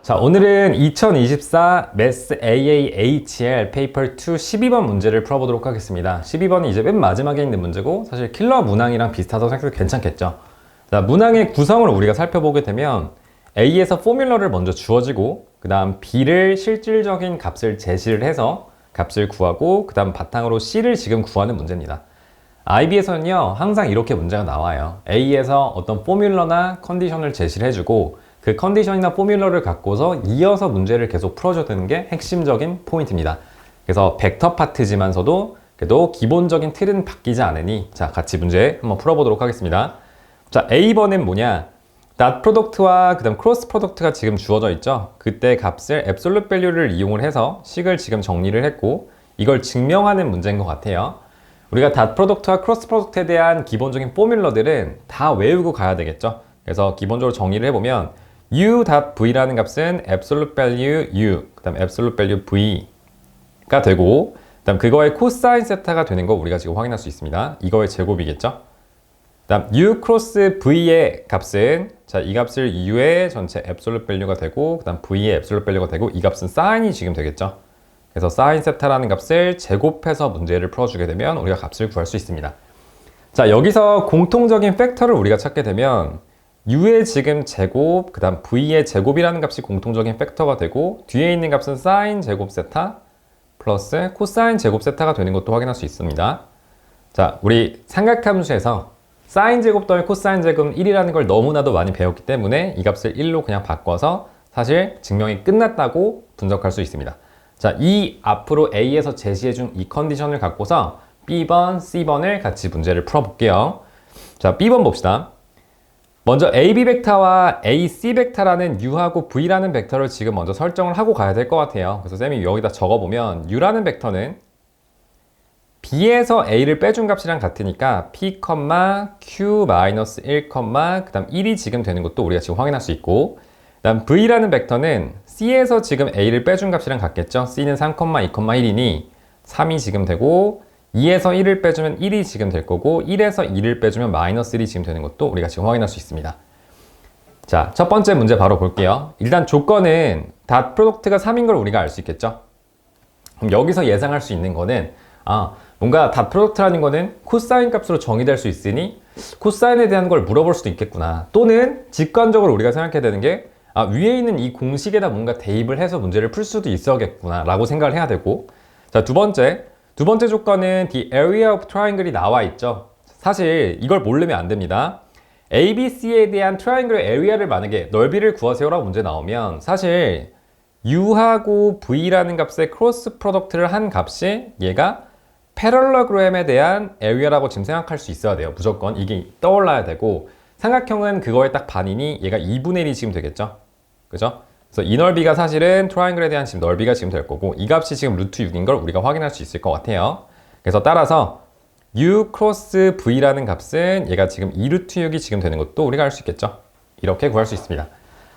자, 오늘은 2024 Math AAHL Paper 2 12번 문제를 풀어보도록 하겠습니다. 12번이 이제 맨 마지막에 있는 문제고 사실 킬러 문항이랑 비슷하다고 생각해도 괜찮겠죠. 자, 문항의 구성을 우리가 살펴보게 되면 A에서 포뮬러를 먼저 주어지고 그 다음 B를 실질적인 값을 제시를 해서 값을 구하고 그 다음 바탕으로 C를 지금 구하는 문제입니다. IB에서는요 항상 이렇게 문제가 나와요. A에서 어떤 포뮬러나 컨디션을 제시를 해주고 그 컨디션이나 포뮬러를 갖고서 이어서 문제를 계속 풀어줘야 되는 게 핵심적인 포인트입니다. 그래서 벡터 파트지만서도 그래도 기본적인 틀은 바뀌지 않으니 자, 같이 문제 한번 풀어보도록 하겠습니다. 자, A번은 뭐냐? 닷 프로덕트와 그 다음 크로스 프로덕트가 지금 주어져 있죠. 그때 값을 앱솔루트 밸류를 이용을 해서 식을 지금 정리를 했고 이걸 증명하는 문제인 것 같아요. 우리가 닷 프로덕트와 크로스 프로덕트에 대한 기본적인 포뮬러들은 다 외우고 가야 되겠죠. 그래서 기본적으로 정리를 해보면 u.v라는 값은 absolute value u, 그 다음 absolute value v가 되고 그 다음 그거의 코사인 세타가 되는 거 우리가 지금 확인할 수 있습니다. 이거의 제곱이겠죠. 그 다음 u 크로스 v의 값은 자, 이 값을 u의 전체 absolute value가 되고 그 다음 v의 absolute value가 되고 이 값은 사인이 지금 되겠죠. 그래서 사인 세타라는 값을 제곱해서 문제를 풀어주게 되면 우리가 값을 구할 수 있습니다. 자, 여기서 공통적인 팩터를 우리가 찾게 되면 u의 지금 제곱, 그 다음 v의 제곱이라는 값이 공통적인 팩터가 되고 뒤에 있는 값은 사인 제곱 세타 플러스 코사인 제곱 세타가 되는 것도 확인할 수 있습니다. 자, 우리 삼각함수에서 사인 제곱 더하기 코사인 제곱은 1이라는 걸 너무나도 많이 배웠기 때문에 이 값을 1로 그냥 바꿔서 사실 증명이 끝났다고 분석할 수 있습니다. 자, 이 앞으로 A에서 제시해준 이 컨디션을 갖고서 B번, C번을 같이 문제를 풀어볼게요. 자, B번 봅시다. 먼저 AB 벡터와 AC 벡터라는 U하고 V라는 벡터를 지금 먼저 설정을 하고 가야 될 것 같아요. 그래서 쌤이 여기다 적어보면 U라는 벡터는 B에서 A를 빼준 값이랑 같으니까 P, Q-1, 그 다음 1이 지금 되는 것도 우리가 지금 확인할 수 있고 그 다음 V라는 벡터는 C에서 지금 A를 빼준 값이랑 같겠죠. C는 3, 2, 1이니 3이 지금 되고 2에서 1을 빼주면 1이 지금 될 거고 1에서 2를 빼주면 마이너스 1이 지금 되는 것도 우리가 지금 확인할 수 있습니다. 자, 첫 번째 문제 바로 볼게요. 일단 조건은 닷 프로덕트가 3인 걸 우리가 알 수 있겠죠. 그럼 여기서 예상할 수 있는 거는 뭔가 닷 프로덕트라는 거는 코사인 값으로 정의될 수 있으니 코사인에 대한 걸 물어볼 수도 있겠구나. 또는 직관적으로 우리가 생각해야 되는 게 위에 있는 이 공식에다 뭔가 대입을 해서 문제를 풀 수도 있어야겠구나 라고 생각을 해야 되고 자, 두 번째 조건은 the area of triangle이 나와 있죠. 사실 이걸 모르면 안 됩니다. ABC에 대한 트라이앵글의 area를 만약에 넓이를 구하세요라고 문제 나오면 사실 U하고 V라는 값의 크로스 프로덕트를 한 값이 얘가 패럴러그램에 대한 area라고 지금 생각할 수 있어야 돼요. 무조건 이게 떠올라야 되고 삼각형은 그거의 딱 반이니 얘가 2분의 1이 지금 되겠죠. 그죠? 그래서 이 넓이가 사실은 트라이앵글에 대한 지금 넓이가 지금 될 거고 이 값이 지금 루트 6인 걸 우리가 확인할 수 있을 것 같아요. 그래서 따라서 u 크로스 v라는 값은 얘가 지금 2루트 6이 지금 되는 것도 우리가 알 수 있겠죠. 이렇게 구할 수 있습니다.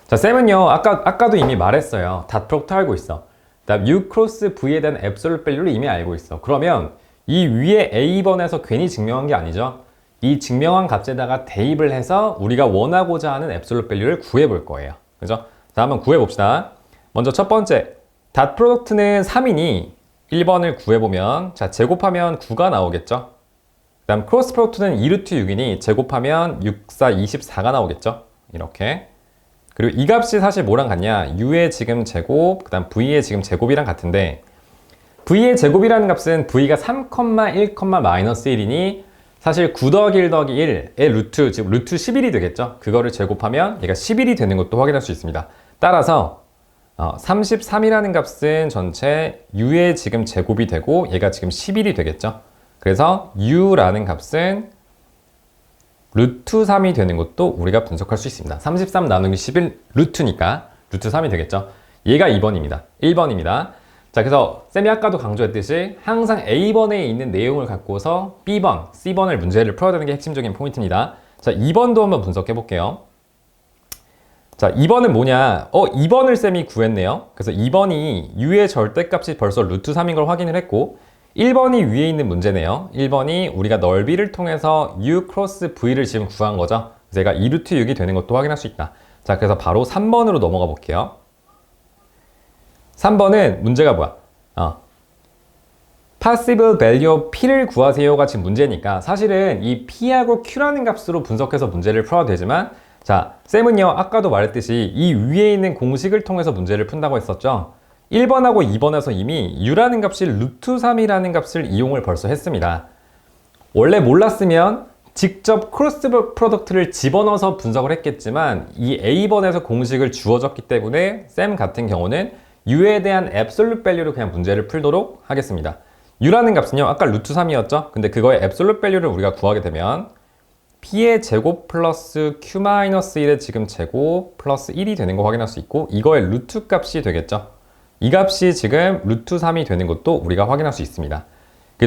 자, 쌤은요 아까도 이미 말했어요. 닷 프로덕트 알고 있어. 그다음 u 크로스 v에 대한 앱솔루트 밸류를 이미 알고 있어. 그러면 이 위에 a번에서 괜히 증명한 게 아니죠. 이 증명한 값에다가 대입을 해서 우리가 원하고자 하는 앱솔루트 밸류를 구해 볼 거예요. 그죠? 자, 한번 구해봅시다. 먼저 첫 번째, 닷 프로덕트는 3이니 1번을 구해보면 자, 제곱하면 9가 나오겠죠? 그 다음 크로스 프로덕트는 2루트 6이니 제곱하면 6, 4, 24가 나오겠죠? 이렇게. 그리고 이 값이 사실 뭐랑 같냐? U의 지금 제곱, 그 다음 V의 지금 제곱이랑 같은데 V의 제곱이라는 값은 V가 3, 1, 마이너스 1이니 사실 9 더하기 1 더하기 1의 루트, 즉 루트 11이 되겠죠? 그거를 제곱하면 얘가 11이 되는 것도 확인할 수 있습니다. 따라서 33이라는 값은 전체 u의 지금 제곱이 되고 얘가 지금 11이 되겠죠. 그래서 u라는 값은 루트 3이 되는 것도 우리가 분석할 수 있습니다. 33 나누기 11 루트니까 루트 3이 되겠죠. 얘가 2번입니다. 1번입니다. 자, 그래서 쌤이 아까도 강조했듯이 항상 A번에 있는 내용을 갖고서 B번, C번을 문제를 풀어야 되는 게 핵심적인 포인트입니다. 자, 2번도 한번 분석해 볼게요. 자, 2번은 뭐냐? 2번을 쌤이 구했네요. 그래서 2번이 U의 절대값이 벌써 루트 3인 걸 확인을 했고 1번이 위에 있는 문제네요. 1번이 우리가 넓이를 통해서 U 크로스 V를 지금 구한 거죠. 그래서 얘가 2루트 6이 되는 것도 확인할 수 있다. 자, 그래서 바로 3번으로 넘어가 볼게요. 3번은 문제가 뭐야? Possible value of P를 구하세요가 지금 문제니까 사실은 이 P하고 Q라는 값으로 분석해서 문제를 풀어도 되지만 자, 쌤은요 아까도 말했듯이 이 위에 있는 공식을 통해서 문제를 푼다고 했었죠. 1번하고 2번에서 이미 U라는 값이 루트 3이라는 값을 이용을 벌써 했습니다. 원래 몰랐으면 직접 크로스 프로덕트를 집어넣어서 분석을 했겠지만 이 A번에서 공식을 주어졌기 때문에 쌤 같은 경우는 U에 대한 앱솔루트 밸류로 그냥 문제를 풀도록 하겠습니다. U라는 값은요 아까 루트 3이었죠? 근데 그거의 앱솔루트 밸류를 우리가 구하게 되면 P의 제곱 플러스 Q-1의 지금 제곱 플러스 1이 되는 거 확인할 수 있고 이거의 루트 값이 되겠죠? 이 값이 지금 루트 3이 되는 것도 우리가 확인할 수 있습니다.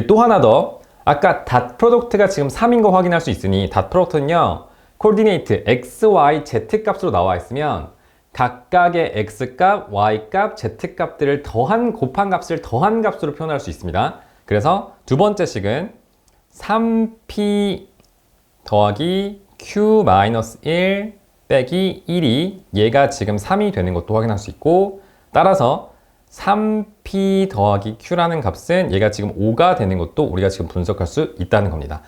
또 하나 더 아까 닷 프로덕트가 지금 3인 거 확인할 수 있으니 닷 프로덕트는요 코디네이트 x, y, z 값으로 나와 있으면 각각의 x값, y값, z값들을 곱한 값을 더한 값으로 표현할 수 있습니다. 그래서 두 번째 식은 3p 더하기 q-1 빼기 1이 얘가 지금 3이 되는 것도 확인할 수 있고 따라서 3p 더하기 q라는 값은 얘가 지금 5가 되는 것도 우리가 지금 분석할 수 있다는 겁니다.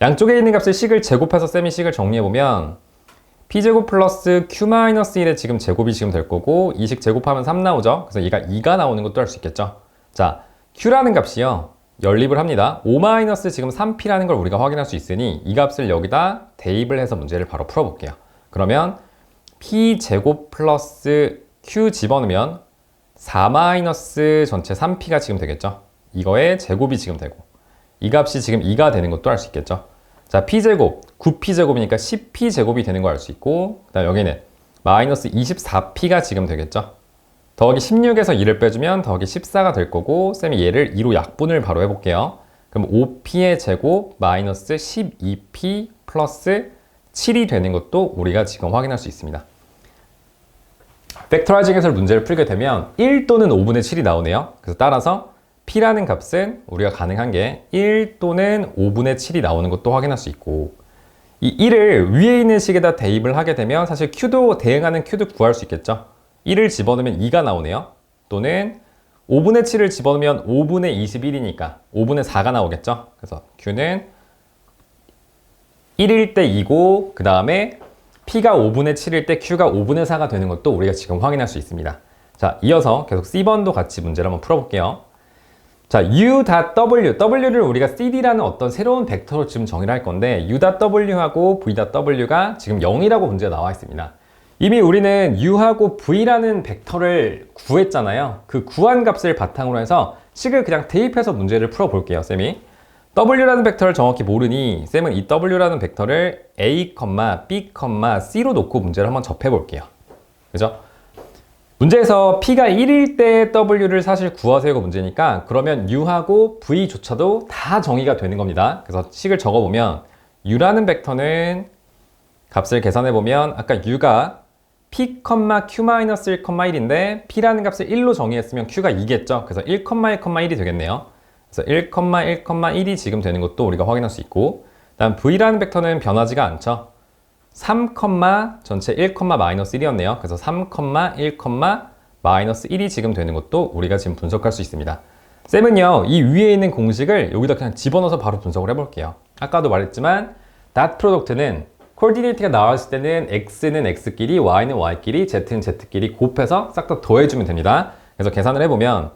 양쪽에 있는 값을 식을 제곱해서 쌤이 식을 정리해보면 p제곱 플러스 q-1의 지금 제곱이 지금 될 거고 이 식 제곱하면 3 나오죠. 그래서 얘가 2가 나오는 것도 알 수 있겠죠. 자, q라는 값이요. 연립을 합니다. 5 지금 3p라는 걸 우리가 확인할 수 있으니 이 값을 여기다 대입을 해서 문제를 바로 풀어볼게요. 그러면 p제곱 플러스 q 집어넣으면 4 전체 3p가 지금 되겠죠. 이거의 제곱이 지금 되고 이 값이 지금 2가 되는 것도 알 수 있겠죠. 자, p제곱, 9p제곱이니까 10p제곱이 되는 거 알 수 있고 그 다음 여기는 마이너스 24p가 지금 되겠죠. 더하기 16에서 2를 빼주면 더하기 14가 될 거고 쌤이 얘를 2로 약분을 바로 해볼게요. 그럼 5p의 제곱 마이너스 12p 플러스 7이 되는 것도 우리가 지금 확인할 수 있습니다. 벡터라이징에서 문제를 풀게 되면 1 또는 5분의 7이 나오네요. 그래서 따라서 P라는 값은 우리가 가능한 게 1 또는 5분의 7이 나오는 것도 확인할 수 있고 이 1을 위에 있는 식에다 대입을 하게 되면 사실 Q도 대응하는 Q도 구할 수 있겠죠. 1을 집어넣으면 2가 나오네요. 또는 5분의 7을 집어넣으면 5분의 21이니까 5분의 4가 나오겠죠. 그래서 Q는 1일 때 2고 그 다음에 P가 5분의 7일 때 Q가 5분의 4가 되는 것도 우리가 지금 확인할 수 있습니다. 자, 이어서 계속 C번도 같이 문제를 한번 풀어볼게요. 자, U.W, W를 우리가 CD라는 어떤 새로운 벡터로 지금 정의를 할 건데 U.W하고 V.W가 지금 0이라고 문제가 나와 있습니다. 이미 우리는 U하고 V라는 벡터를 구했잖아요. 그 구한 값을 바탕으로 해서 식을 그냥 대입해서 문제를 풀어볼게요, 쌤이. W라는 벡터를 정확히 모르니 쌤은 이 W라는 벡터를 A, B, C로 놓고 문제를 한번 접해볼게요. 그죠? 문제에서 P가 1일 때 W를 사실 구하세요가 문제니까 그러면 U하고 V조차도 다 정의가 되는 겁니다. 그래서 식을 적어보면 U라는 벡터는 값을 계산해보면 아까 U가 P, Q-1,1인데 P라는 값을 1로 정의했으면 Q가 2겠죠. 그래서 1, 1, 1이 되겠네요. 그래서 1, 1, 1이 지금 되는 것도 우리가 확인할 수 있고 다음 V라는 벡터는 변하지가 않죠. 3, 전체 1, 마이너스 1이었네요. 그래서 3, 1, 마이너스 1이 지금 되는 것도 우리가 지금 분석할 수 있습니다. 쌤은요, 이 위에 있는 공식을 여기다 그냥 집어넣어서 바로 분석을 해볼게요. 아까도 말했지만 닷 프로덕트는 코디네이트가 나왔을 때는 x는 x끼리, y는 y끼리, z는 z끼리 곱해서 싹 다 더해주면 됩니다. 그래서 계산을 해보면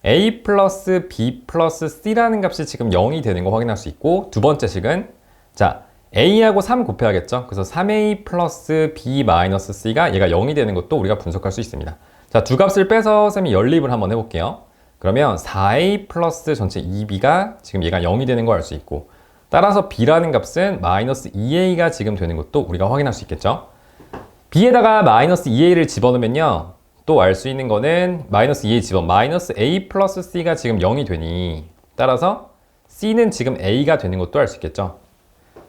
a 플러스 b 플러스 c라는 값이 지금 0이 되는 거 확인할 수 있고 두 번째 식은 자 a하고 3 곱해야겠죠. 그래서 3a 플러스 b 마이너스 c가 얘가 0이 되는 것도 우리가 분석할 수 있습니다. 자, 두 값을 빼서 쌤이 연립을 한번 해볼게요. 그러면 4a 플러스 전체 2b가 지금 얘가 0이 되는 거 알 수 있고 따라서 b라는 값은 마이너스 2a가 지금 되는 것도 우리가 확인할 수 있겠죠. b에다가 마이너스 2a를 집어넣으면요. 또 알 수 있는 거는 마이너스 2a 집어 마이너스 a 플러스 c가 지금 0이 되니 따라서 c는 지금 a가 되는 것도 알 수 있겠죠.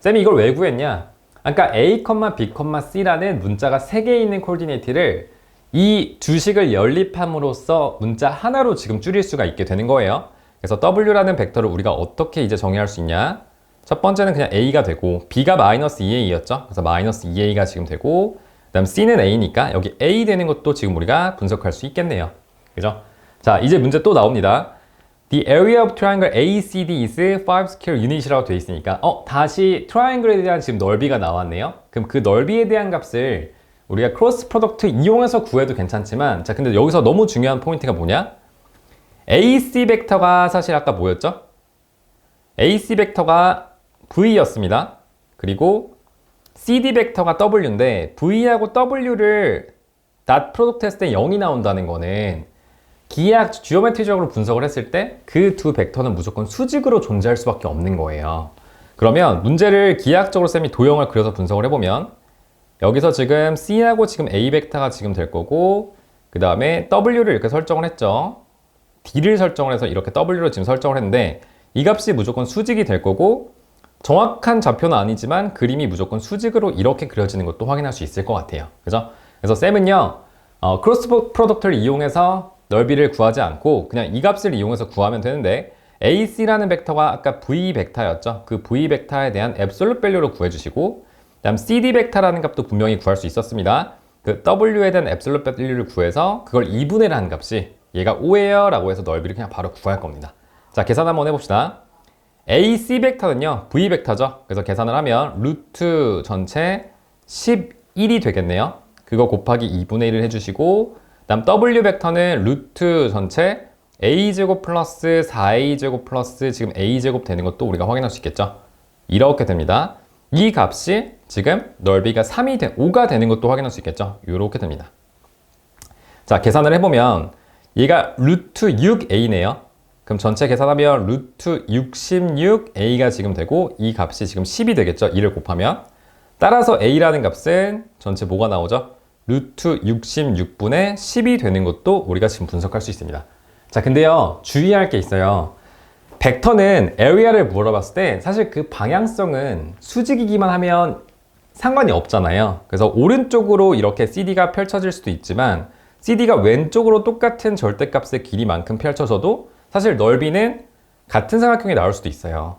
쌤이 이걸 왜 구했냐? 아까 a, b, c라는 문자가 3개 있는 코디네이트를 이 두 식을 연립함으로써 문자 하나로 지금 줄일 수가 있게 되는 거예요. 그래서 w라는 벡터를 우리가 어떻게 이제 정의할 수 있냐? 첫 번째는 그냥 a가 되고 b가 마이너스 2a였죠. 그래서 마이너스 2a가 지금 되고 그 다음 c는 a니까 여기 a 되는 것도 지금 우리가 분석할 수 있겠네요. 그죠? 자, 이제 문제 또 나옵니다. The area of triangle ACD is 5 square unit이라고 되어 있으니까 다시 트라이앵글에 대한 지금 넓이가 나왔네요. 그럼 그 넓이에 대한 값을 우리가 크로스 프로덕트 이용해서 구해도 괜찮지만, 자, 근데 여기서 너무 중요한 포인트가 뭐냐? AC 벡터가 사실 아까 뭐였죠? AC 벡터가 V였습니다. 그리고 CD 벡터가 W인데 V하고 W를 닷 프로덕트 했을 때 0이 나온다는 거는 기하학 지오메트리적으로 분석을 했을 때 그 두 벡터는 무조건 수직으로 존재할 수밖에 없는 거예요. 그러면 문제를 기하학적으로 쌤이 도형을 그려서 분석을 해보면 여기서 지금 C하고 지금 A 벡터가 지금 될 거고, 그 다음에 W를 이렇게 설정을 했죠. D를 설정을 해서 이렇게 W로 지금 설정을 했는데 이 값이 무조건 수직이 될 거고, 정확한 좌표는 아니지만 그림이 무조건 수직으로 이렇게 그려지는 것도 확인할 수 있을 것 같아요. 그죠? 그래서 쌤은요, 크로스 프로덕트를 이용해서 넓이를 구하지 않고 그냥 이 값을 이용해서 구하면 되는데, AC라는 벡터가 아까 V 벡터였죠. 그 V 벡터에 대한 앱솔루트 밸류로 구해주시고, 다음 CD 벡터라는 값도 분명히 구할 수 있었습니다. 그 W에 대한 앱솔루트 밸류를 구해서 그걸 2분의 1 하는 값이 얘가 5예요 라고 해서 넓이를 그냥 바로 구할 겁니다. 자, 계산 한번 해봅시다. AC 벡터는요, V 벡터죠. 그래서 계산을 하면 루트 전체 11이 되겠네요. 그거 곱하기 2분의 1을 해주시고, 다음 W 벡터는 루트 전체 A제곱 플러스 4A제곱 플러스 지금 A제곱 되는 것도 우리가 확인할 수 있겠죠. 이렇게 됩니다. 이 값이 지금 넓이가 5가 되는 것도 확인할 수 있겠죠. 이렇게 됩니다. 자, 계산을 해보면 얘가 루트 6A네요. 그럼 전체 계산하면 루트 66A가 지금 되고 이 값이 지금 10이 되겠죠. 2를 곱하면. 따라서 A라는 값은 전체 뭐가 나오죠? 루트 66분의 10이 되는 것도 우리가 지금 분석할 수 있습니다. 자, 근데요, 주의할 게 있어요. 벡터는 area를 물어봤을 때 사실 그 방향성은 수직이기만 하면 상관이 없잖아요. 그래서 오른쪽으로 이렇게 CD가 펼쳐질 수도 있지만 CD가 왼쪽으로 똑같은 절대값의 길이만큼 펼쳐져도 사실 넓이는 같은 삼각형이 나올 수도 있어요.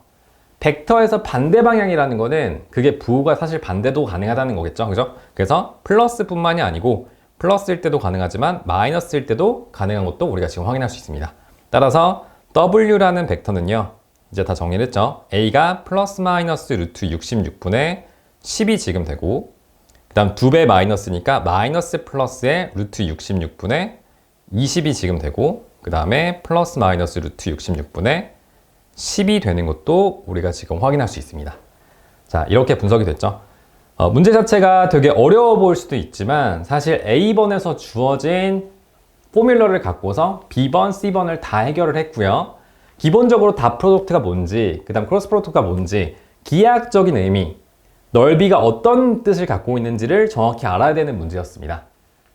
벡터에서 반대 방향이라는 거는 그게 부호가 사실 반대도 가능하다는 거겠죠. 그죠? 그래서 플러스뿐만이 아니고 플러스일 때도 가능하지만 마이너스일 때도 가능한 것도 우리가 지금 확인할 수 있습니다. 따라서 W라는 벡터는요, 이제 다 정리를 했죠. A가 플러스 마이너스 루트 66분의 10이 지금 되고, 그 다음 2배 마이너스니까 마이너스 플러스의 루트 66분의 20이 지금 되고, 그 다음에 플러스 마이너스 루트 66분의 10이 되는 것도 우리가 지금 확인할 수 있습니다. 자, 이렇게 분석이 됐죠. 문제 자체가 되게 어려워 보일 수도 있지만 사실 A번에서 주어진 포뮬러를 갖고서 B번, C번을 다 해결을 했고요. 기본적으로 닷 프로덕트가 뭔지, 그 다음 크로스 프로덕트가 뭔지, 기하학적인 의미, 넓이가 어떤 뜻을 갖고 있는지를 정확히 알아야 되는 문제였습니다.